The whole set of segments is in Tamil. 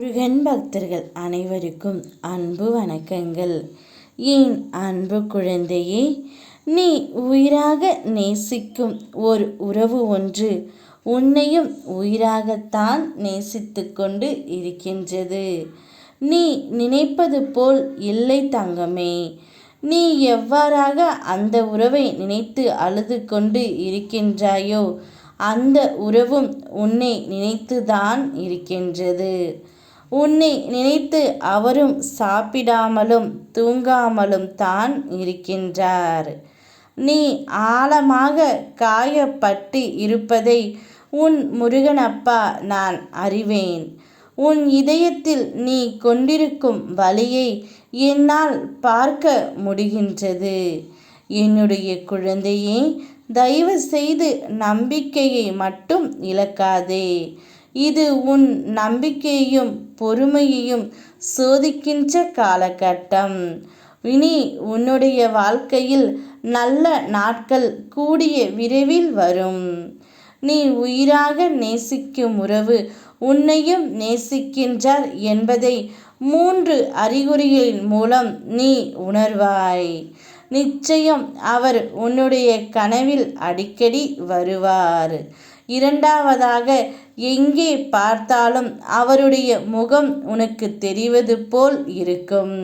முருகன் பக்தர்கள் அனைவருக்கும் அன்பு வணக்கங்கள். என் அன்பு குழந்தையே, நீ உயிராக நேசிக்கும் ஒரு உறவு ஒன்று உன்னையும் உயிராகத்தான் நேசித்து கொண்டு இருக்கின்றது. நீ நினைப்பது போல் இல்லை தங்கமே. நீ எவ்வாறாக அந்த உறவை நினைத்து அழுது கொண்டு இருக்கின்றாயோ, அந்த உறவும் உன்னை நினைத்துதான் இருக்கின்றது. உன்னை நினைத்து அவரும் சாப்பிடாமலும் தூங்காமலும் தான் இருக்கின்றார். நீ ஆழமாக காயப்பட்டு இருப்பதை உன் முருகனப்பா நான் அறிவேன். உன் இதயத்தில் நீ கொண்டிருக்கும் வலியை என்னால் பார்க்க முடிகின்றது. என்னுடைய குழந்தையே, தயவு செய்து நம்பிக்கையை மட்டும் இழக்காதே. இது உன் நம்பிக்கையையும் பொறுமையையும் சோதிக்கின்ற காலகட்டம். இனி உன்னுடைய வாழ்க்கையில் நல்ல நாட்கள் கூடிய விரைவில் வரும். நீ உயிராக நேசிக்கும் உறவு உன்னையும் நேசிக்கின்றார் என்பதை 3 அறிகுறிகளின் மூலம் நீ உணர்வாய். நிச்சயம் அவர் உன்னுடைய கனவில் அடிக்கடி வருவார். 2வதாக, எங்கே பார்த்தாலும் அவருடைய முகம் உனக்கு தெரிவது போல் இருக்கும்.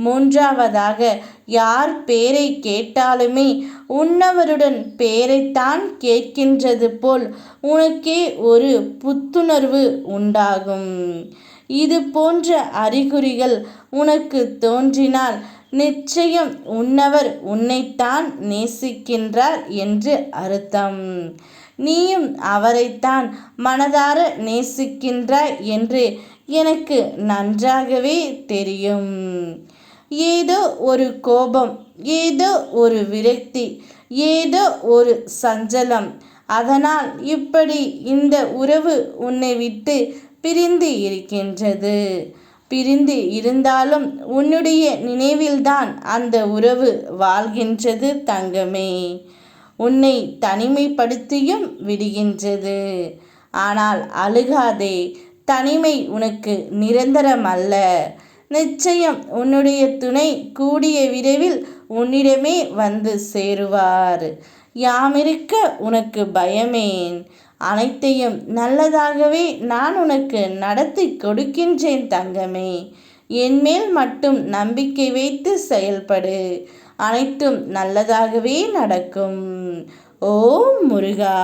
3வதாக, யார் பேரை கேட்டாலுமே உன்னவருடன் பேரைத்தான் கேட்கின்றது போல் உனக்கே ஒரு புத்துணர்வு உண்டாகும். இது போன்ற அறிகுறிகள் உனக்கு தோன்றினால் நிச்சயம் உன்னவர் உன்னைத்தான் நேசிக்கின்றார் என்று அர்த்தம். நீயும் அவரைத்தான் மனதார நேசிக்கின்றாய் என்று எனக்கு நன்றாகவே தெரியும். ஏதோ ஒரு கோபம், ஏதோ ஒரு விரக்தி, ஏதோ ஒரு சஞ்சலம், அதனால் இப்படி இந்த உறவு உன்னை விட்டு பிரிந்து இருக்கின்றது. பிரிந்து இருந்தாலும் உன்னுடைய நினைவில்தான் அந்த உறவு வாழ்கின்றது தங்கமே. உன்னை தனிமைப்படுத்தியும் விடுகின்றது. ஆனால் அழுகாதே, தனிமை உனக்கு நிரந்தரமல்ல. நிச்சயம் உன்னுடைய துணை கூடிய விரைவில் உன்னிடமே வந்து சேருவார். யாமிருக்க உனக்கு பயமேன்? அனைத்தையும் நல்லதாகவே நான் உனக்கு நடத்தி கொடுக்கின்றேன் தங்கமே. என்மேல் மட்டும் நம்பிக்கை வைத்து செயல்படு. அனைத்தும் நல்லதாகவே நடக்கும். ஓம் முருகா.